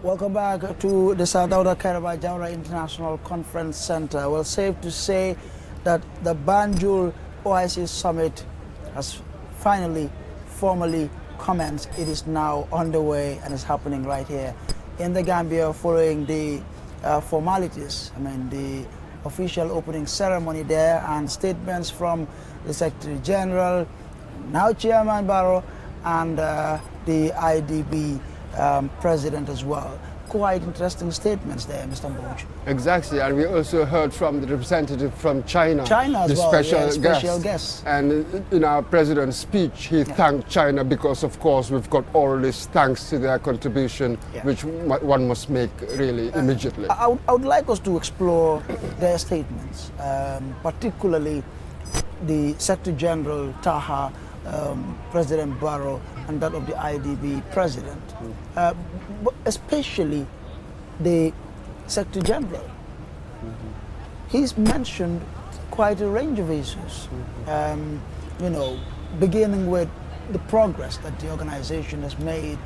Welcome back to the South Outer Caribbean Jawara International Conference Center. Well, safe to say that the Banjul Oic Summit has finally formally commenced. It is now underway and is happening right here in the Gambia following the formalities. The official opening ceremony there and statements from the Secretary General, now Chairman Barrow, and the IDB President as well. Quite interesting statements there, Mr. Mboj. Exactly, and we also heard from the representative from China. China as the well, special guest. And in our president's speech, he thanked China because, of course, we've got all this thanks to their contribution, which one must make really immediately. I would like us to explore their statements, particularly the Secretary General Taha, President Barrow, and that of the IDB President, but especially the Secretary General. He's mentioned quite a range of issues, beginning with the progress that the organization has made,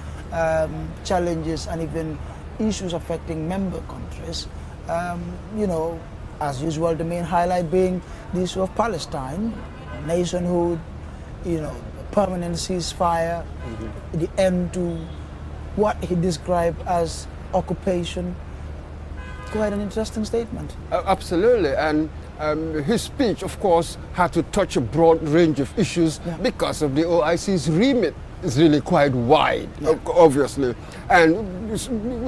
challenges and even issues affecting member countries. As usual, the main highlight being the issue of Palestine, nationhood, permanent ceasefire, the end to what he described as occupation. Quite an interesting statement. Absolutely, and his speech, of course, had to touch a broad range of issues because of the OIC's remit is really quite wide, obviously. And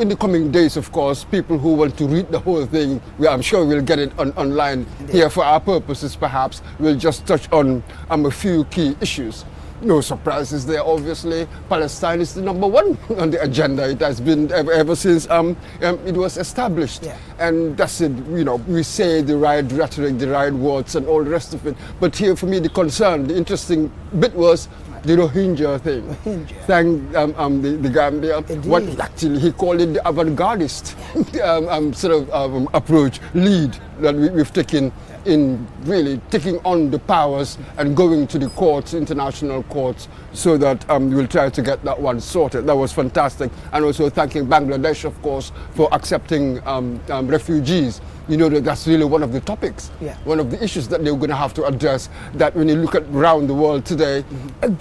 in the coming days, of course, people who want to read the whole thing, I'm sure we'll get it online. Here for our purposes, perhaps, we'll just touch on a few key issues. No surprises there, obviously. Palestine is the number one on the agenda. It has been ever since it was established. And that's it, we say the right rhetoric, the right words and all the rest of it. But here for me, the interesting bit was the Rohingya thing. Thank the Gambia. Indeed. What actually he called it the avant-gardist approach, lead that we've taken in really taking on the powers and going to the courts, international courts, so that we'll try to get that one sorted. That was fantastic. And also thanking Bangladesh, of course, for accepting refugees. That's really one of the topics, one of the issues that they're going to have to address, that when you look at around the world today, a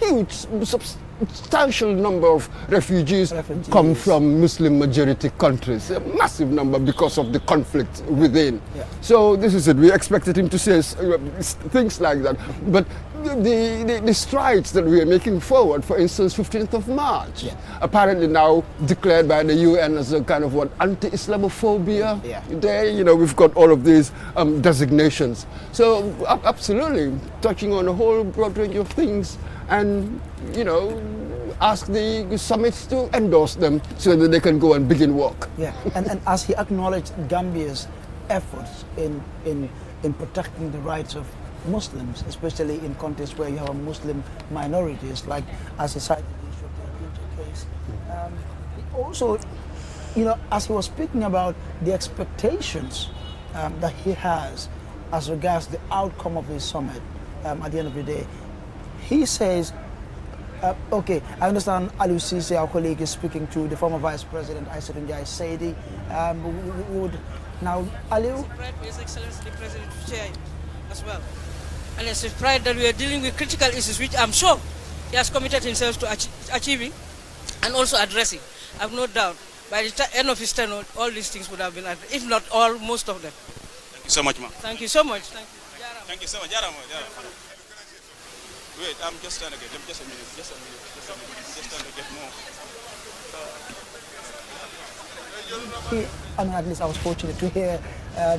huge, substantial number of refugees come from Muslim majority countries, a massive number because of the conflict within. So this is it. We expected him to say things like that. But the strides that we are making forward, for instance, 15th of March, apparently now declared by the UN as a kind of anti-Islamophobia day. We've got all of these designations. So absolutely touching on a whole broad range of things, and ask the summits to endorse them so that they can go and begin work. And as he acknowledged Gambia's efforts in protecting the rights of Muslims, especially in countries where you have Muslim minorities, like as he cited the issue of the Rohingya case. Also, as he was speaking about the expectations that he has as regards the outcome of his summit at the end of the day, he says, okay, I understand Aliou Cissé, our colleague, is speaking to the former Vice President, Aïssatou Saidi. We would now, Aliou? His Excellency the President to chair as well. And it's a pride that we are dealing with critical issues, which I'm sure he has committed himself to achieving and also addressing. I have no doubt by the end of his tenure, all these things would have been addressed, if not all, most of them. Thank you so much, ma'am. Thank you so much. Thank you. Thank you so much. Wait, I'm just trying to get them. Just a minute. Just trying to get more. At least I was fortunate to hear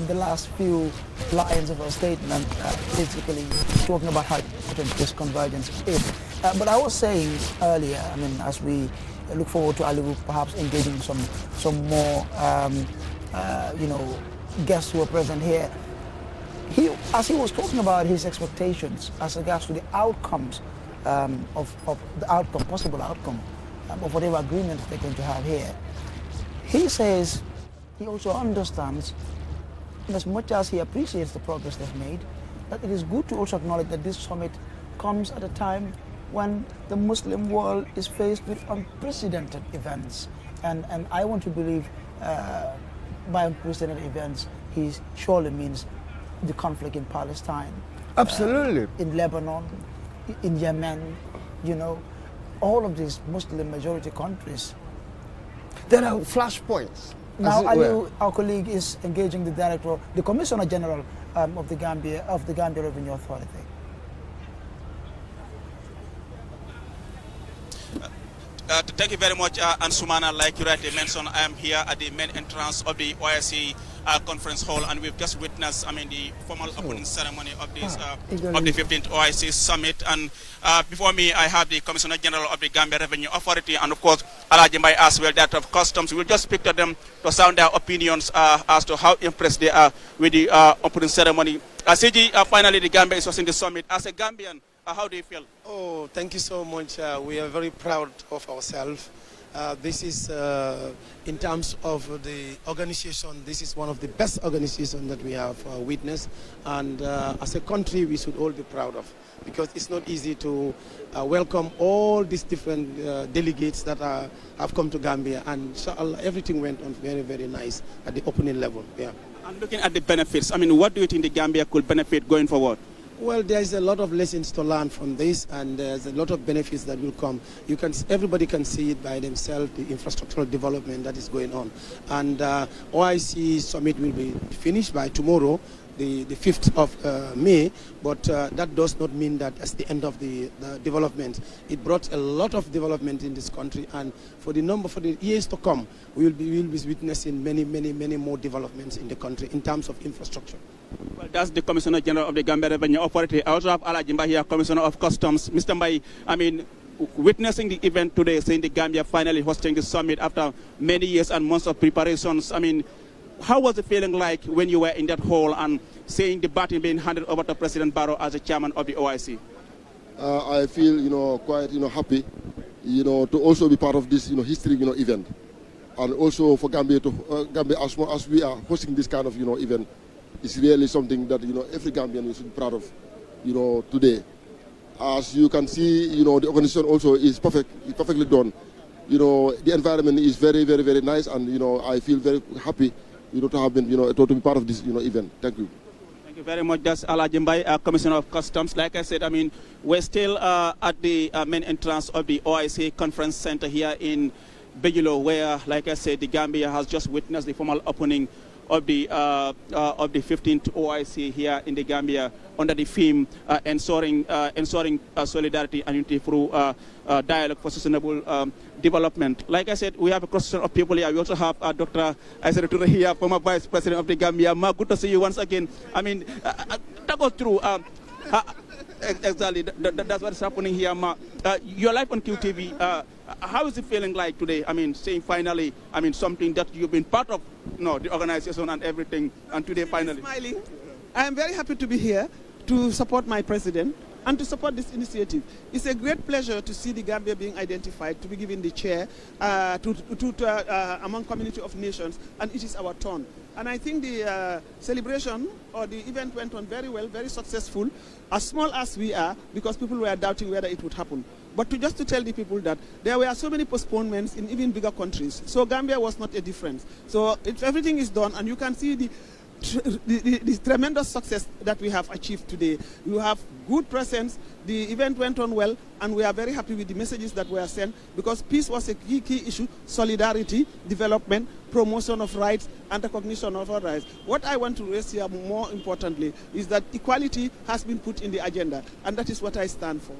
the last few lines of our statement, basically talking about how important this convergence is. But I was saying earlier, as we look forward to Aliou perhaps engaging some more, guests who are present here. As he was talking about his expectations as regards to the outcomes of the outcome, possible outcome of whatever agreement they're going to have here, he says he also understands, as much as he appreciates the progress they've made, that it is good to also acknowledge that this summit comes at a time when the Muslim world is faced with unprecedented events. And I want to believe by unprecedented events, he surely means the conflict in Palestine. Absolutely. In Lebanon, in Yemen, you know, all of these Muslim majority countries. There are flashpoints. Now, Aliu, our colleague, is engaging the director, the Commissioner General of the Gambia Revenue Authority. Thank you very much, Ansumana. Like you rightly mentioned, I am here at the main entrance of the OIC conference hall, and we've just witnessed, the formal opening ceremony of this of the 15th OIC Summit. And before me, I have the Commissioner General of the Gambia Revenue Authority, and of course, Alajimbai as well, that of Customs. We'll just speak to them to sound their opinions as to how impressed they are with the opening ceremony. CG, finally, the Gambia is hosting the summit. As a Gambian, how do you feel? Oh, thank you so much. We are very proud of ourselves. This is, in terms of the organization, this is one of the best organizations that we have witnessed. And as a country, we should all be proud of, because it's not easy to welcome all these different delegates that have come to Gambia. And inshallah, everything went on very, very nice at the opening level. Yeah. And looking at the benefits, what do you think the Gambia could benefit going forward? Well, there's a lot of lessons to learn from this, and there's a lot of benefits that will come. Everybody can see it by themselves, the infrastructural development that is going on. And OIC Summit will be finished by tomorrow, the 5th of May, but that does not mean that that's the end of the development. It brought a lot of development in this country, and for the years to come, we will be witnessing many, many, many more developments in the country in terms of infrastructure. Well, that's the Commissioner General of the Gambia Revenue Authority. I also have Alajimba here, Commissioner of Customs. Mr. Mbai, witnessing the event today, saying the Gambia finally hosting the summit after many years and months of preparations, how was the feeling like when you were in that hall and seeing the baton being handed over to President Barrow as the chairman of the OIC? I feel, quite, happy, to also be part of this, history, event, and also for Gambia Gambia, as well as we are hosting this kind of, event. It's really something that, every Gambian should be proud of, today. As you can see, the organization also is perfectly done. The environment is very, very, very nice, and, I feel very happy, to have been, to be part of this, event. Thank you. Thank you very much. That's Alajimbai, Commissioner of Customs. Like I said, we're still at the main entrance of the OIC Conference Center here in Banjul, where, like I said, the Gambia has just witnessed the formal opening of the 15th OIC here in the Gambia under the theme ensuring solidarity and unity through dialogue for sustainable development. Like I said, we have a cross-section of people here. We also have Dr. Aissatou Touré here, former Vice President of the Gambia. Ma, good to see you once again. Talk us through exactly that's what's happening here, Ma. You're live on QTV. How is it feeling like today? Saying finally, something that you've been part of, the organization and everything, and today finally. Smiling. I am very happy to be here to support my president and to support this initiative. It's a great pleasure to see the Gambia being identified, to be given the chair among community of nations, and it is our turn. And I think the celebration or the event went on very well, very successful, as small as we are, because people were doubting whether it would happen. But just to tell the people that there were so many postponements in even bigger countries. So Gambia was not a difference. So everything is done, and you can see the tremendous success that we have achieved today. You have good presence, the event went on well, and we are very happy with the messages that were sent, because peace was a key issue, solidarity, development, promotion of rights, and recognition of our rights. What I want to raise here more importantly is that equality has been put in the agenda, and that is what I stand for.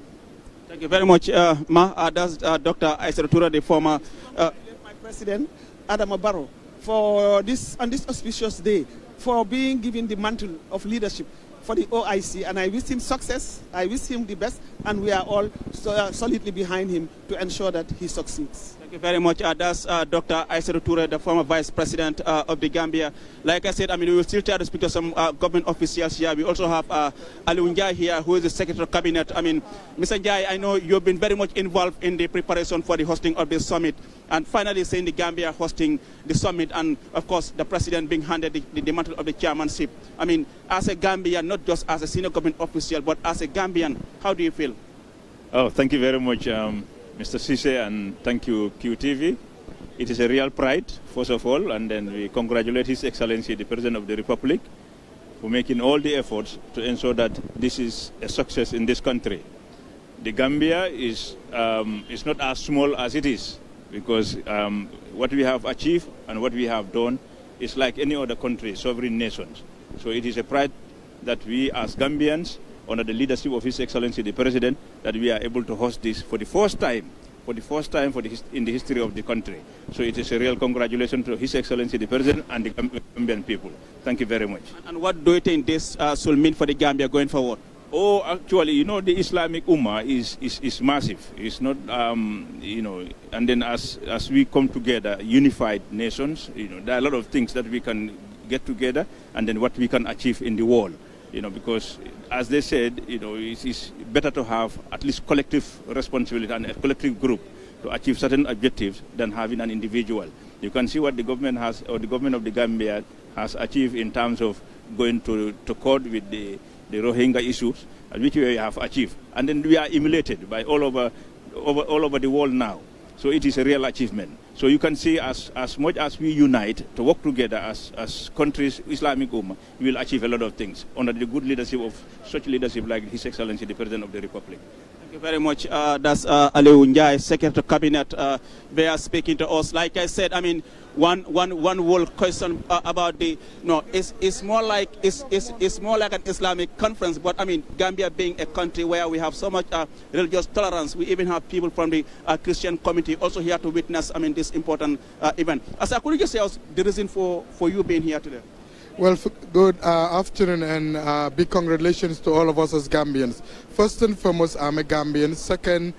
Thank you very much, Ma. That's Dr. Aissatou Touré, the former... my president, Adama Barrow, for this, on this auspicious day, for being given the mantle of leadership for the OIC, and I wish him success, I wish him the best, and we are all solidly behind him to ensure that he succeeds. Thank you very much. That's Dr. Aissatou Touré, the former Vice President of the Gambia. Like I said, we will still try to speak to some government officials here. We also have Aliu Njai here, who is the Secretary of Cabinet. Mr. Njai, I know you've been very much involved in the preparation for the hosting of this summit, and finally seeing the Gambia hosting the summit, and of course the President being handed the mantle of the chairmanship. As a Gambian, not just as a senior government official, but as a Gambian, how do you feel? Oh, thank you very much, Mr. Sise, and thank you, QTV. It is a real pride, first of all, and then we congratulate His Excellency, the President of the Republic, for making all the efforts to ensure that this is a success in this country. The Gambia is not as small as it is, because what we have achieved and what we have done is like any other country, sovereign nations. So it is a pride that we as Gambians, under the leadership of His Excellency the President, that we are able to host this for the first time in the history of the country. So it is a real congratulations to His Excellency the President and the Gambian people. Thank you very much. And what do you think this should mean for the Gambia going forward? Oh, actually, you know, the Islamic Ummah is massive. It's not, you know, and then as we come together, unified nations, you know, there are a lot of things that we can get together, and then what we can achieve in the world, you know, because as they said, you know, it's better to have at least collective responsibility and a collective group to achieve certain objectives than having an individual. You can see what the government has, or the government of the Gambia has achieved in terms of going to court with the Rohingya issues, which we have achieved. And then we are emulated by all over the world now. So it is a real achievement. So you can see as much as we unite to work together as countries, Islamic Ummah, we will achieve a lot of things under the good leadership of such leadership like His Excellency the President of the Republic. Thank you very much. That's Aliu Njai, Secretary of Cabinet. They are speaking to us. Like I said, I mean, one whole question about the it's more like an Islamic conference, but I mean, Gambia being a country where we have so much religious tolerance, we even have people from the Christian community also here to witness, I mean, this important event. Asa, could you just say us the reason for you being here today? Well, good afternoon, and big congratulations to all of us as Gambians. First and foremost, I'm a Gambian. Second,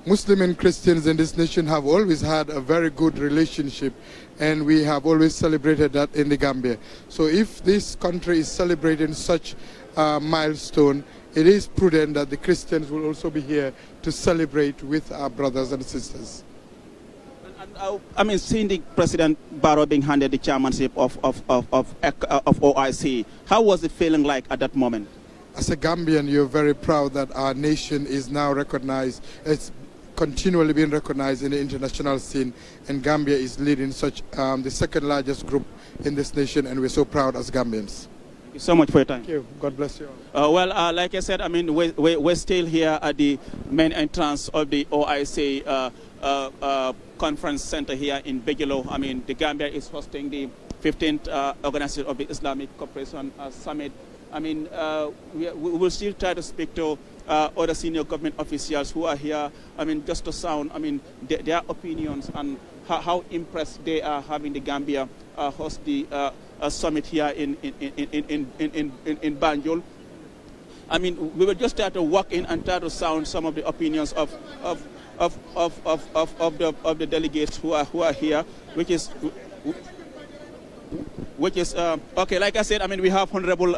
Muslim and Christians in this nation have always had a very good relationship, and we have always celebrated that in the Gambia. So if this country is celebrating such a milestone, it is prudent that the Christians will also be here to celebrate with our brothers and sisters. I mean, seeing the President Barrow being handed the chairmanship of OIC, how was it feeling like at that moment? As a Gambian, you're very proud that our nation is now recognized. It's continually being recognized in the international scene, and Gambia is leading such the second largest group in this nation, and we're so proud as Gambians. Thank you so much for your time. Thank you. God bless you all. Well, like I said, I mean, we're still here at the main entrance of the OIC conference center here in Bijilo. I mean, the Gambia is hosting the 15th Organization of the Islamic Cooperation Summit. I mean, we will still try to speak to other senior government officials who are here, I mean, just to sound, I mean, their opinions and how impressed they are having the Gambia host the summit here in Banjul. I mean, we will just try to walk in and try to sound some of the opinions of the delegates who are here, which is okay. Like I said, I mean, we have Honorable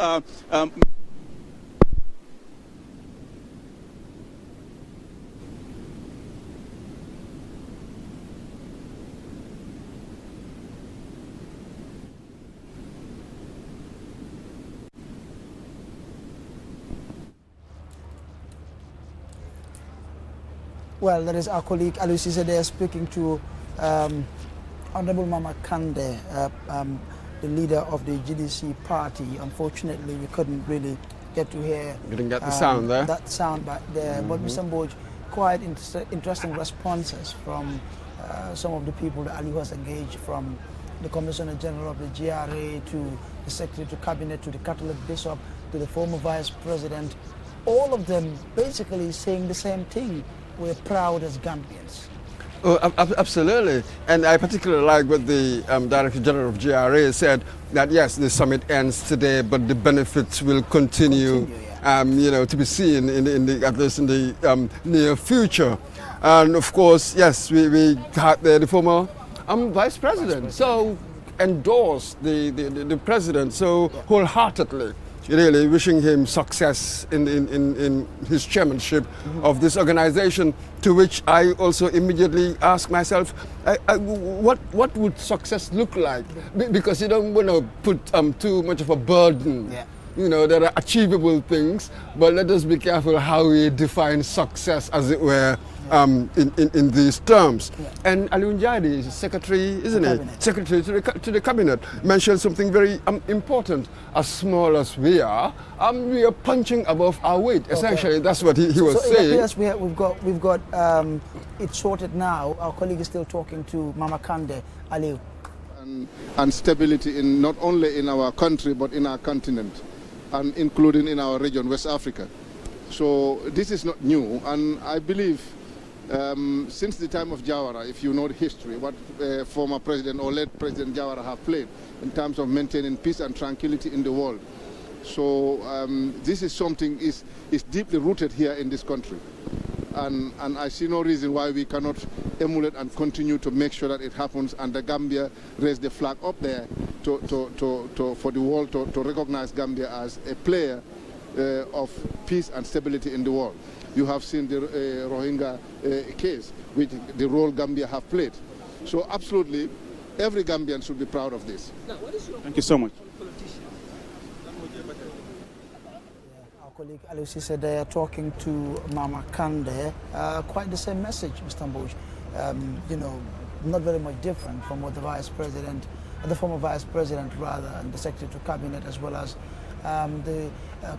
Well, that is our colleague Aliu Cisse there speaking to Honorable Mama Kande, the leader of the GDC party. Unfortunately, we couldn't really get to hear the sound there. That sound back there. But Mr. Mboj, quite interesting responses from some of the people that Aliu has engaged, from the Commissioner General of the GRA to the Secretary to Cabinet to the Catholic Bishop to the former Vice President. All of them basically saying the same thing. We're proud as Gambians. Oh, absolutely. And I particularly like what the Director General of GRA said, that yes, the summit ends today, but the benefits will continue you know, to be seen at least in the near future. And of course, yes, we had the former Vice President, so endorsed the President so wholeheartedly. Really wishing him success in his chairmanship of this organization, to which I also immediately ask myself, what would success look like? Because you don't want to put too much of a burden you know, there are achievable things, but let us be careful how we define success, as it were, in these terms. Yeah. And Aliun Jadi, secretary, isn't he? Cabinet. Secretary to the cabinet, mentioned something very important. As small as we are punching above our weight. Essentially, that's what he was So saying. yes, we've got it sorted now. Our colleague is still talking to Mama Kande Aliu. And stability in not only in our country but in our continent, and including in our region, West Africa. So this is not new, and I believe since the time of Jawara, if you know the history, what former president or late President Jawara have played in terms of maintaining peace and tranquility in the world. So this is something is deeply rooted here in this country. And I see no reason why we cannot emulate and continue to make sure that it happens, and the Gambia raise the flag up there for the world to recognize Gambia as a player of peace and stability in the world. You have seen the Rohingya case, which the role Gambia have played. So absolutely, every Gambian should be proud of this. Thank you so much. Our colleague Aliu said they are talking to Mama Kande. Quite the same message, Mr. Mbosh. You know, not very much different from what the former vice president rather, and the secretary to cabinet, as well as the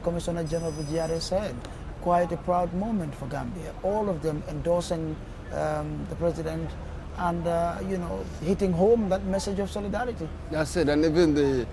Commissioner General Bujiare said. Quite a proud moment for Gambia. All of them endorsing the president and you know, hitting home that message of solidarity. That's it, and even the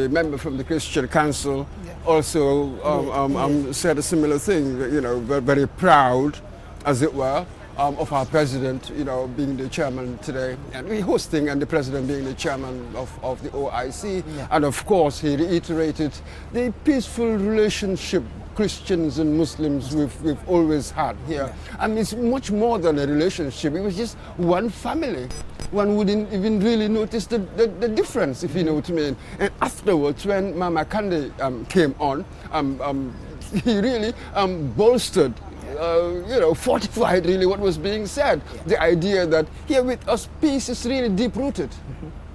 member from the Christian Council also said a similar thing. You know, very proud, as it were, of our president, you know, being the chairman today, and we hosting, and the president being the chairman of the OIC. Yeah. And of course, he reiterated the peaceful relationship Christians and Muslims we've always had here. Yeah. I mean, it's much more than a relationship. It was just one family. One wouldn't even really notice the difference, if you know what I mean. And afterwards, when Mama Kande came on, he really bolstered, you know, fortified really what was being said. Yeah. The idea that here with us, peace is really deep-rooted.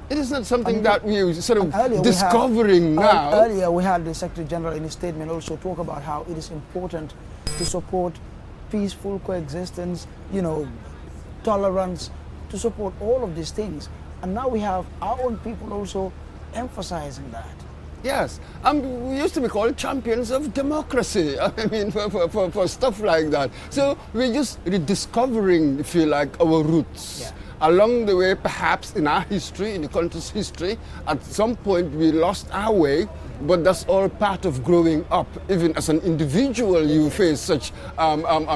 It is not something that we're sort of discovering now. Earlier, we had the Secretary General in his statement also talk about how it is important to support peaceful coexistence, you know, tolerance, to support all of these things. And now we have our own people also emphasizing that. Yes, we used to be called champions of democracy. I mean, for stuff like that. So we're just rediscovering, if you like, our roots. Yeah. Along the way, perhaps in our history, in the country's history, at some point we lost our way, but that's all part of growing up. Even as an individual, you face such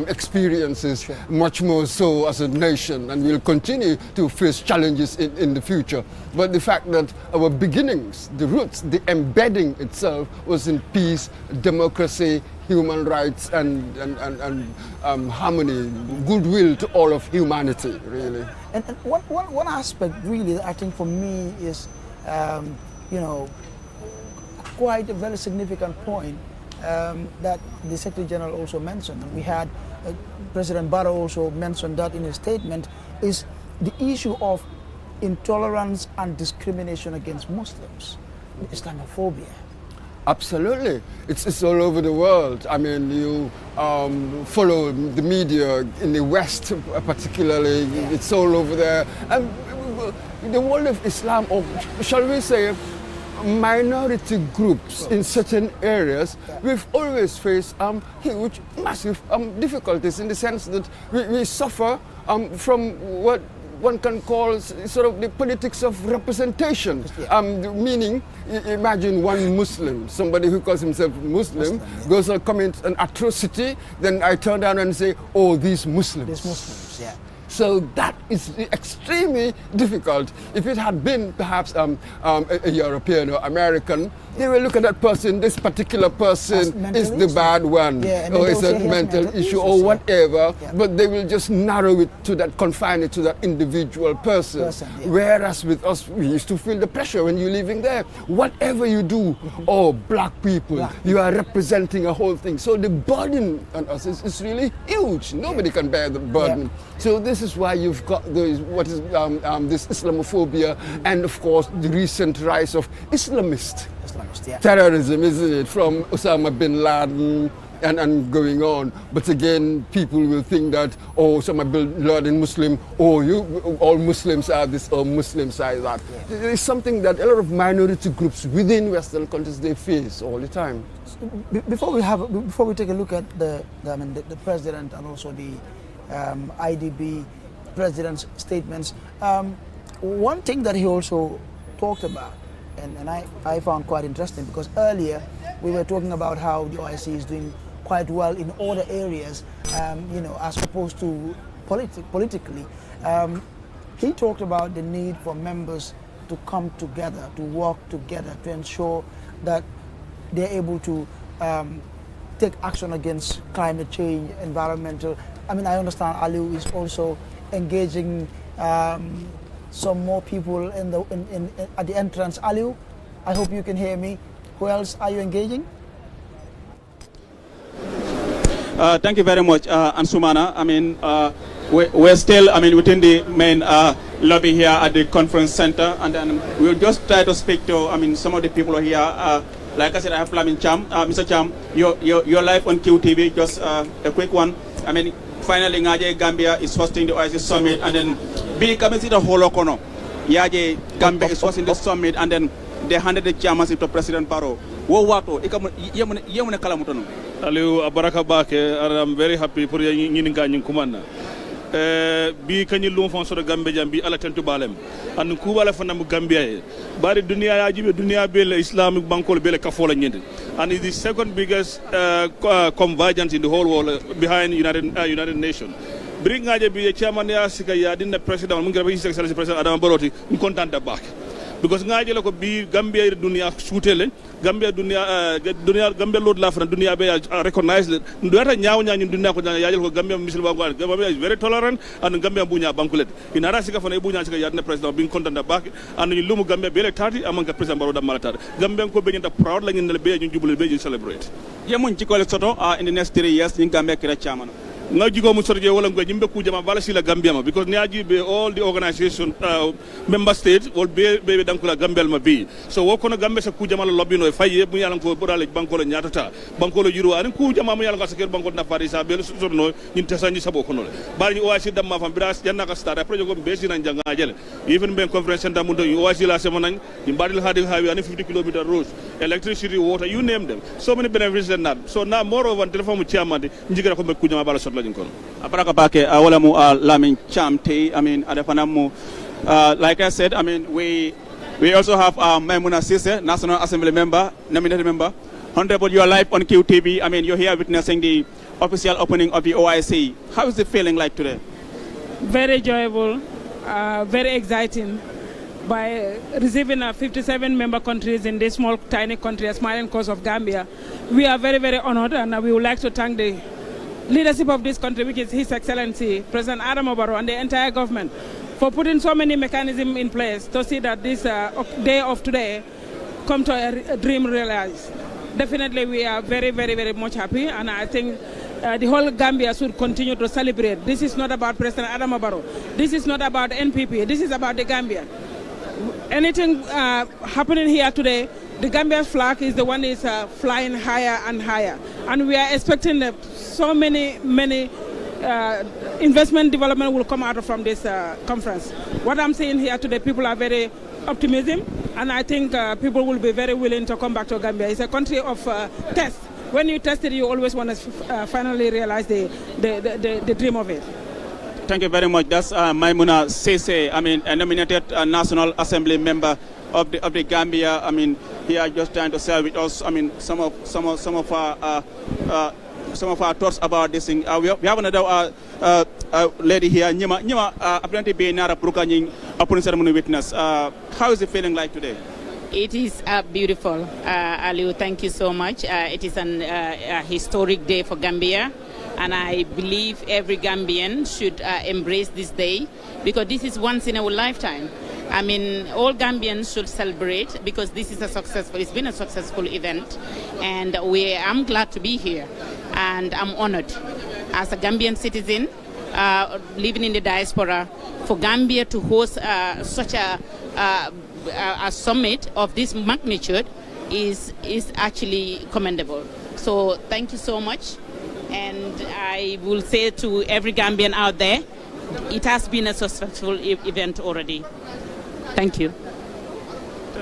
experiences, sure, much more so as a nation, and we'll continue to face challenges in the future. But the fact that our beginnings, the roots, the embedding itself was in peace, democracy, human rights, and harmony, goodwill to all of humanity, really. And one aspect really that I think for me is, you know, quite a very significant point that the Secretary General also mentioned, and we had President Barrow also mentioned that in his statement, is the issue of intolerance and discrimination against Muslims, Islamophobia. Absolutely. It's all over the world. I mean, you follow the media in the West particularly, yeah, it's all over there. And the world of Islam, or shall we say, minority groups in certain areas, we've always faced huge, massive difficulties, in the sense that we suffer from what one can call sort of the politics of representation, meaning, imagine one Muslim, somebody who calls himself Muslim, goes and commits an atrocity, then I turn down and say, oh, these Muslims. These Muslims, yeah. So that is extremely difficult. If it had been perhaps a European or American, they will look at that person, this particular person is the bad one, yeah, or it's a mental issue or whatever, yeah, but they will just narrow it to that, confine it to that individual person. Yeah. Whereas with us, we used to feel the pressure when you're living there. Whatever you do, oh, black people, you are representing a whole thing. So the burden on us is really huge. Nobody can bear the burden. Yeah. So this this is why you've got this Islamophobia and, of course, the recent rise of Islamist terrorism, isn't it? From Osama bin Laden and going on. But again, people will think that, oh, Osama bin Laden Muslim, all Muslims are this, or Muslims are that. Yeah. It's something that a lot of minority groups within Western countries, they face all the time. Before we take a look at the president and also the IDB president's statements, one thing that he also talked about, and I found quite interesting, because earlier we were talking about how the OIC is doing quite well in other areas, as opposed to politically. He talked about the need for members to come together, to work together, to ensure that they're able to take action against climate change, environmental. I mean, I understand Aliu is also engaging some more people at the entrance. Aliu, I hope you can hear me. Who else are you engaging? Thank you very much, Ansumana. I mean, we're still, within the main lobby here at the conference center, and then we'll just try to speak to, some of the people here. Like I said, I have Lamin Cham. Mr. Cham, you're live on QTV. Just a quick one. Finally, Ngaje Gambia is hosting the OIC Summit, and then being coming to the whole Okono. Yaje Gambia is hosting the summit, and then they handed the chairmanship to President Barrow. Aliu Abaraka Bake, I'm very happy for you kumana. Bi kanyi lum fon so Gambia jambi ala tentu balem and kubala fana Gambia bari dunia ajibe dunia bele Islamic bankol bele kafola nyende, and it's the second biggest convergence in the whole world behind United Nations. Bring ngaje bi chairman ya sika ya dinna president mun grabe his excellency president Adama Barrow mun content back, because ngaje la ko bi Gambia dunia soutele Gambia Gambia Lord Lafran dunia be recognize ndata nyaaw nyaaw dunia ko yaajal ko Gambia misil ba gwal Gambia is very tolerant and Gambia bunya bankulet inara sika fana bunya sika yadna president bin content back and ñu lumu Gambia be le tati amanga president Barrow da malata Gambia ko be ñanta proud la ñu be ñu jubul be ñu celebrate yemun ci ko le soto in the next 3 years ñu Gambia kira chairman nga jigo mu sorje wala ngo jimbe ku jama bala sila Gambia ma, because niaji be all the organization member states will be dankula Gambia ma bi, so wo kono Gambia sa ku jama lo lobby no faye bu yalan ko borale banko lo nyatata banko lo yuro an ku jama mu yalan ko saker banko na farisa be so no nyin tasanyi sabo kono bari ni oasi damma fam biras janna ka start après go be sinan janga jele even ben conference center mu do oasi la sema nan ni badil hadi hawi an 50 km roads, electricity, water, you name them, so many benefits than that. So now moreover telephone mu chairman njigira ko be ku jama bala sotla Abaraka Bake, wala mu Lamin Cham te, adafanamu. Like I said, we also have Maimuna Sise, National Assembly member, nominated member. Honorable, you are live on QTV. You're here witnessing the official opening of the OIC. How is it feeling like today? Very enjoyable, very exciting. By receiving 57 member countries in this small, tiny country, a smiling coast of Gambia, we are very, very honored, and we would like to thank the leadership of this country, which is His Excellency President Adama Barrow, and the entire government, for putting so many mechanisms in place to see that this day of today come to a dream realized. Definitely, we are very, very, very much happy, and I think the whole Gambia should continue to celebrate. This is not about President Adama Barrow. This is not about NPP. This is about the Gambia. Anything happening here today, the Gambia flag is the one is flying higher and higher, and we are expecting so many investment development will come out from this conference. What I'm saying here today, people are very optimistic, and I think people will be very willing to come back to Gambia. It's a country of test. When you test it, you always want to finally realize the dream of it. Thank you very much. That's Maimuna Sese, a nominated National Assembly member of the Gambia. Here just trying to share with us, some of our thoughts about this thing. We have another lady here, Nyima, apparently being Nara Pruka upon ceremony witness. How is it feeling like today? It is beautiful, Aliu. Thank you so much. It is a historic day for Gambia, and I believe every Gambian should embrace this day, because this is once in our lifetime. All Gambians should celebrate, because this is it's been a successful event, and I'm glad to be here, and I'm honored as a Gambian citizen living in the diaspora, for Gambia to host such a summit of this magnitude is actually commendable. So thank you so much. And I will say to every Gambian out there, it has been a successful event already. Thank you.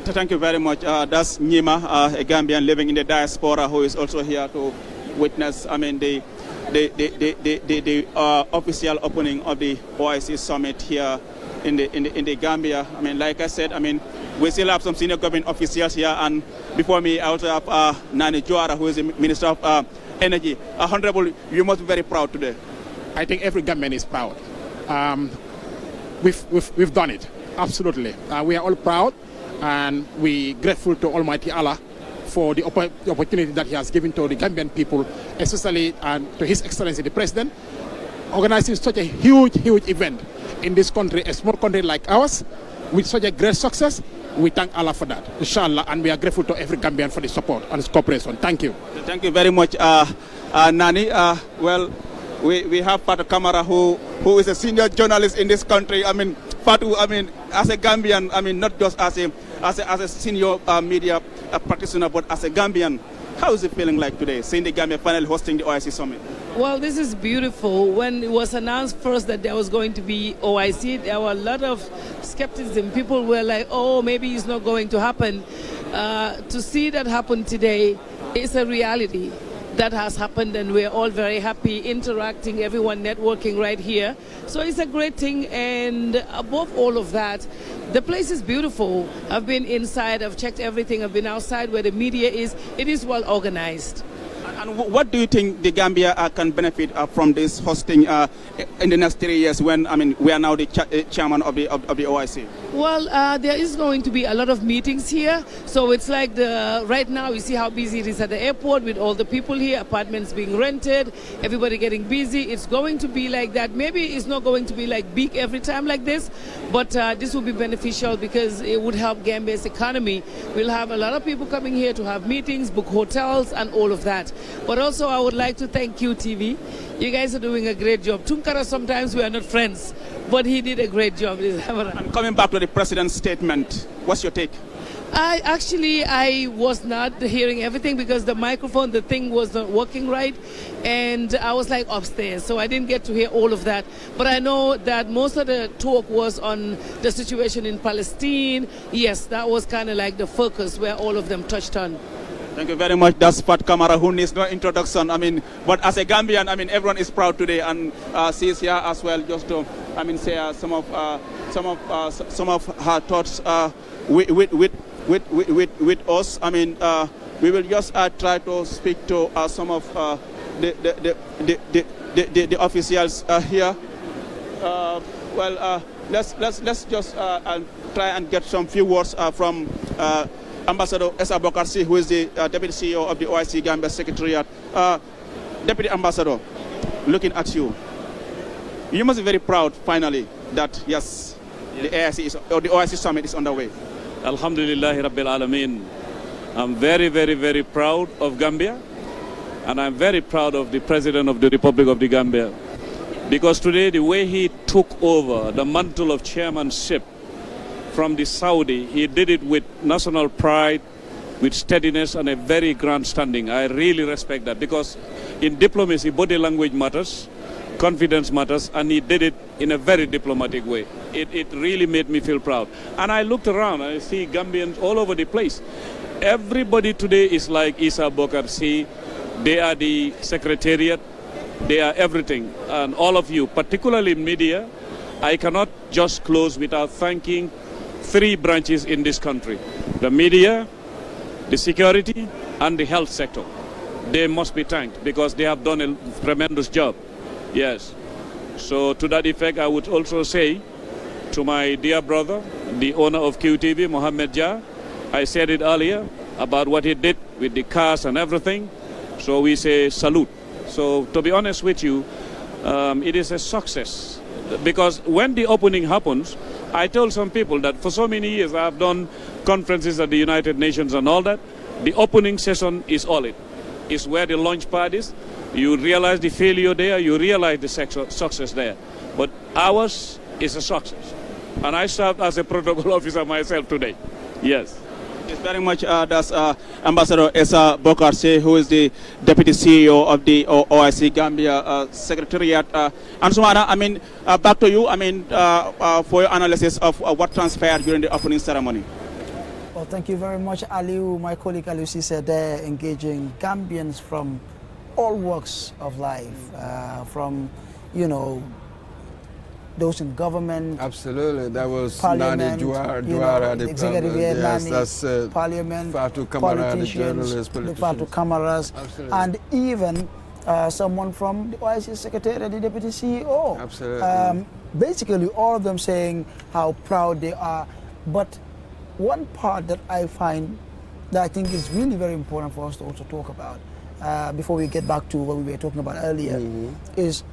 Thank you very much. That's Nyima, a Gambian living in the diaspora, who is also here to witness, I mean, the official opening of the OIC summit here in the Gambia. I mean, like I said, I mean, we still have some senior government officials here, and before me, I also have Nani Joara, who is the Minister of Energy. Honorable, you must be very proud today. I think every Gambian is proud. We've done it, absolutely. We are all proud, and we grateful to Almighty Allah for the opportunity that He has given to the Gambian people, especially to His Excellency the President, organizing such a huge event in this country, a small country like ours, with such a great success. We thank Allah for that, inshallah, and we are grateful to every Gambian for the support and its cooperation. Thank you. Thank you very much, Nani. Well, we have Fatu Kamara, who is a senior journalist in this country. I mean, Fatu, I mean, as a Gambian, I mean, not just as a senior media practitioner, but as a Gambian, how is it feeling like today, seeing the Gambia finally hosting the OIC Summit? Well, this is beautiful. When it was announced first that there was going to be OIC, there were a lot of skepticism. People were like, oh, maybe it's not going to happen. To see that happen today is a reality. That has happened, and we're all very happy, interacting, everyone networking right here. So it's a great thing, and above all of that, the place is beautiful. I've been inside, I've checked everything, I've been outside where the media is. It is well organized. And what do you think the Gambia can benefit from this hosting in the next 3 years, when, I mean, we are now the chairman of the OIC? Well, there is going to be a lot of meetings here. So it's like right now you see how busy it is at the airport with all the people here, apartments being rented, everybody getting busy. It's going to be like that. Maybe it's not going to be like big every time like this, but this will be beneficial because it would help Gambia's economy. We'll have a lot of people coming here to have meetings, book hotels, and all of that. But also I would like to thank QTV. You guys are doing a great job. Tunkara, sometimes we are not friends, but he did a great job. And coming back to the president's statement, what's your take? I was not hearing everything because the microphone, the thing was not working right, and I was like upstairs, so I didn't get to hear all of that. But I know that most of the talk was on the situation in Palestine. Yes, that was kind of like the focus where all of them touched on. Thank you very much. That's Fat Kamara, who needs no introduction. I mean, but as a Gambian, I mean, everyone is proud today, and she's here as well, just to, I mean, say some of her thoughts with us. I mean, we will just try to speak to some of the officials here. Let's just try and get some few words from Ambassador Essa Bokarsi, who is the Deputy CEO of the OIC Gambia Secretariat. Deputy Ambassador, looking at you, you must be very proud finally that yes, the OIC Summit is underway. Alhamdulillah Rabbil Alameen. I'm very, very, very proud of Gambia, and I'm very proud of the President of the Republic of the Gambia, because today the way he took over the mantle of chairmanship from the Saudi, he did it with national pride, with steadiness, and a very grand standing. I really respect that, because in diplomacy, body language matters, confidence matters, and he did it in a very diplomatic way. It really made me feel proud. And I looked around, I see Gambians all over the place. Everybody today is like Issa Bokarsi. They are the secretariat, they are everything. And all of you, particularly media, I cannot just close without thanking three branches in this country: the media, the security, and the health sector. They must be thanked because they have done a tremendous job. Yes. So to that effect, I would also say to my dear brother, the owner of QTV, Mohammed Jah, I said it earlier about what he did with the cars and everything. So we say salute. So to be honest with you, it is a success, because when the opening happens, I told some people that for so many years I have done conferences at the United Nations and all that. The opening session is all it. It's where the launch pad is. You realize the failure there, you realize the success there. But ours is a success. And I served as a protocol officer myself today. Yes. Yes, very much. That's Ambassador Essa Bokarse, who is the Deputy CEO of the OIC Gambia Secretariat. And Sumana, I mean, back to you, I mean, for your analysis of what transpired during the opening ceremony. Well, thank you very much, Aliu. My colleague Aliu said they're engaging Gambians from all walks of life, from, you know, those in government. Absolutely, that was Parliament, Nani Juara, the executive head, yes, Nani, that's Parliament, Fatu Kamara, politicians, the Fatu Kamaras, and even someone from the OIC Secretariat, the Deputy CEO. Absolutely. Basically, all of them saying how proud they are. But one part that I find that I think is really very important for us to also talk about, before we get back to what we were talking about earlier, is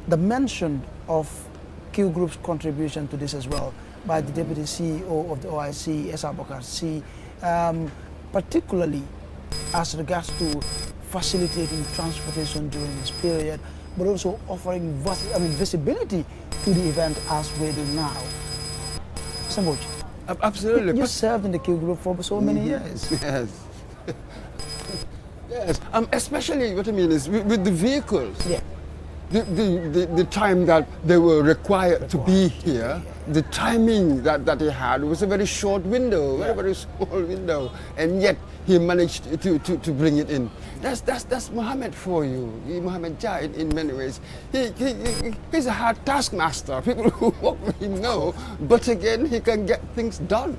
the mention of Q Group's contribution to this as well by the Deputy CEO of the OIC, Essa Bokarse, particularly as regards to facilitating transportation during this period, but also offering visibility to the event as we do now. Sambuj, absolutely. You served in the Q Group for so many years. Yes. Yes. Especially what I mean is with the vehicles. Yeah. The time that they were required to be here, the timing that they had was a very short window, very small window, and yet he managed to bring it in. That's Mohammed for you, Mohammed Jah in many ways. He's a hard taskmaster. People who work with him know, but again, he can get things done.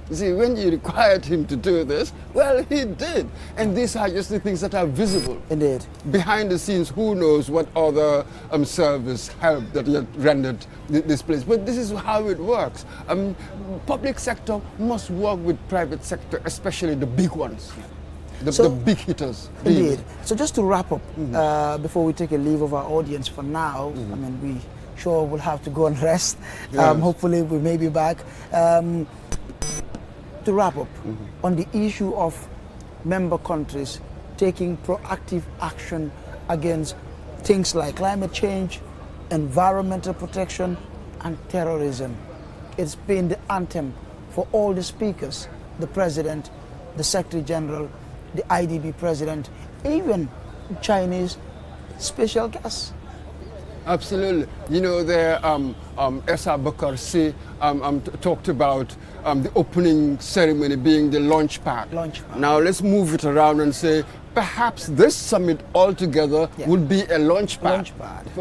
You see, when you required him to do this, well, he did. And these are just the things that are visible. Indeed. Behind the scenes, who knows what other service help that he had rendered this place. But this is how it works. Public sector must work with private sector, especially the big ones, the big hitters. Indeed. So just to wrap up, before we take a leave of our audience for now, I mean, we sure will have to go and rest. Yes. Hopefully we may be back. To wrap up, on the issue of member countries taking proactive action against things like climate change, environmental protection, and terrorism. It's been the anthem for all the speakers, the President, the Secretary General, the IDB President, even Chinese special guests. Absolutely. You know, there, Essa Bokarse talked about the opening ceremony being the launch pad. Now let's move it around and say perhaps this summit altogether would be a launch pad,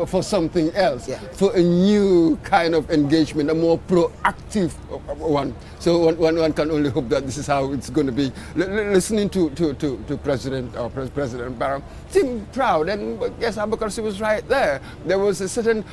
for something else, for a new kind of engagement, a more proactive one. So one can only hope that this is how it's going to be. Listening to President Barrow, seemed proud, and yes, Bokarse was right there. There was a certain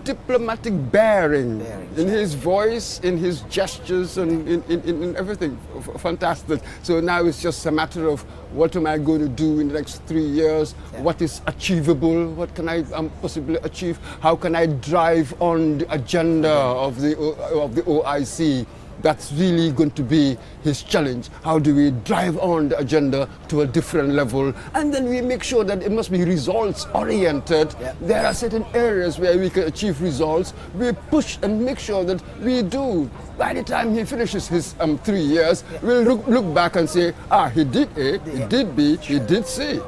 diplomatic bearing in his voice, in his gestures, and in everything. Fantastic. So now it's just a matter of what am I going to do in the next 3 years? What is achievable? What can I possibly achieve? How can I drive on the agenda of the OIC? That's really going to be his challenge. How do we drive on the agenda to a different level? And then we make sure that it must be results oriented. There are certain areas where we can achieve results. We push and make sure that we do. By the time he finishes his 3 years, we'll look back and say, he did A, he did B, he did C.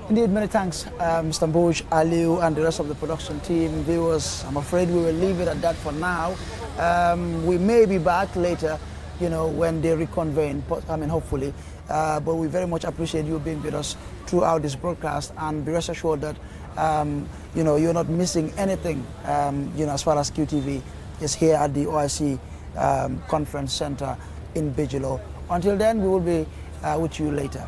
Indeed, many thanks, Mr. Mboj, Aliu, and the rest of the production team. Viewers, I'm afraid we will leave it at that for now. We may be back later, you know, when they reconvene, I mean, hopefully. But we very much appreciate you being with us throughout this broadcast, and be rest assured that, you know, you're not missing anything, you know, as far as QTV is here at the OIC Conference Center in Bijilo. Until then, we will be with you later.